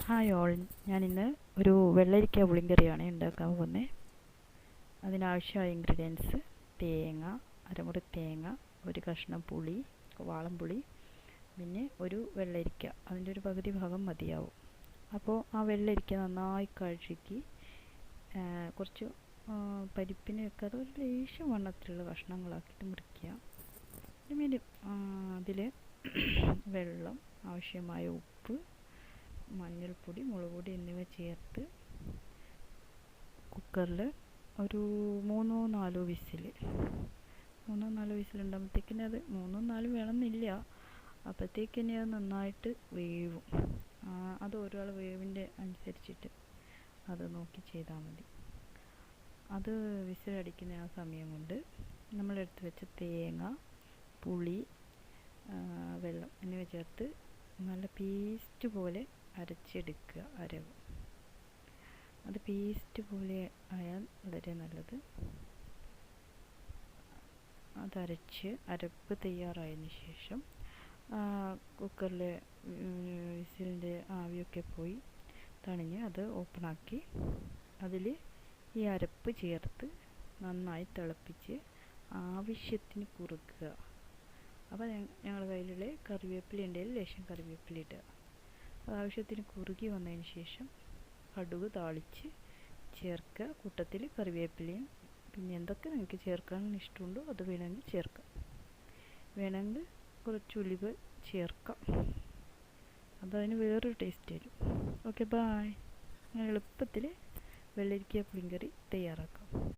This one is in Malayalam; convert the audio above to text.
ഹായ് ഓൾ, ഞാനിന്ന് ഒരു വെള്ളരിക്ക പുളിങ്കറിയാണ് ഉണ്ടാക്കാൻ പോകുന്നത്. അതിനാവശ്യമായ ഇൻഗ്രീഡിയൻസ്: തേങ്ങ, അരമുറി തേങ്ങ, ഒരു കഷ്ണം പുളി, വാളംപുളി, പിന്നെ ഒരു വെള്ളരിക്ക. അതിൻ്റെ ഒരു പകുതി ഭാഗം മതിയാവും. അപ്പോൾ ആ വെള്ളരിക്ക നന്നായി കഴുകി കുറച്ച് പരിപ്പിനെ വെക്കാതെ ഒരു ലേശം വണ്ണത്തിലുള്ള കഷ്ണങ്ങളാക്കിയിട്ട് മുറിക്കുക. പിന്നെ അതിൽ വെള്ളം, ആവശ്യമായ ഉപ്പ്, മഞ്ഞൾപ്പൊടി, മുളക് പൊടി എന്നിവ ചേർത്ത് കുക്കറിൽ ഒരു 3-4 വിസിൽ ഉണ്ടാകുമ്പോഴത്തേക്കിന് അത് 3-4 വേണമെന്നില്ല, അപ്പോഴത്തേക്കിന് അത് നന്നായിട്ട് വേവും. അത് ഒരാൾ വേവിൻ്റെ അനുസരിച്ചിട്ട് അത് നോക്കി ചെയ്താൽ മതി. അത് വിസിലടിക്കുന്ന ആ സമയം കൊണ്ട് നമ്മളെടുത്ത് വെച്ച തേങ്ങ, പുളി, വെള്ളം എന്നിവ ചേർത്ത് നല്ല പേസ്റ്റ് പോലെ അരച്ചെടുക്കുക. അത് പേസ്റ്റ് പോലെ ആയാൽ വളരെ നല്ലത്. അരപ്പ് തയ്യാറായതിന് ശേഷം കുക്കറിലെ വിസിലിൻ്റെ ആവിയൊക്കെ പോയി തണിഞ്ഞ് അത് ഓപ്പണാക്കി അതിൽ ഈ അരപ്പ് ചേർത്ത് നന്നായി തിളപ്പിച്ച് ആവശ്യത്തിന് കുറുക്കുക. അപ്പോൾ ഞങ്ങളുടെ കയ്യിലുള്ള കറിവേപ്പില ഉണ്ടെങ്കിൽ ലേശം കറിവേപ്പില ഇടുക. ആവശ്യത്തിന് കുറുകി വന്നതിന് ശേഷം കടുക് താളിച്ച് ചേർക്കുക. കൂട്ടത്തിൽ കറിവേപ്പിലയും പിന്നെ എന്തൊക്കെ നിങ്ങൾക്ക് ചേർക്കാൻ ഇഷ്ടമുണ്ടോ അത് വേണമെങ്കിൽ ചേർക്കാം. വേണമെങ്കിൽ കുറച്ച് ഉലുവ ചേർക്കാം. അതതിന് വേറൊരു ടേസ്റ്റ് വരും. Okay, bye. എളുപ്പത്തിൽ വെള്ളരിക്ക പുളിങ്കറി തയ്യാറാക്കാം.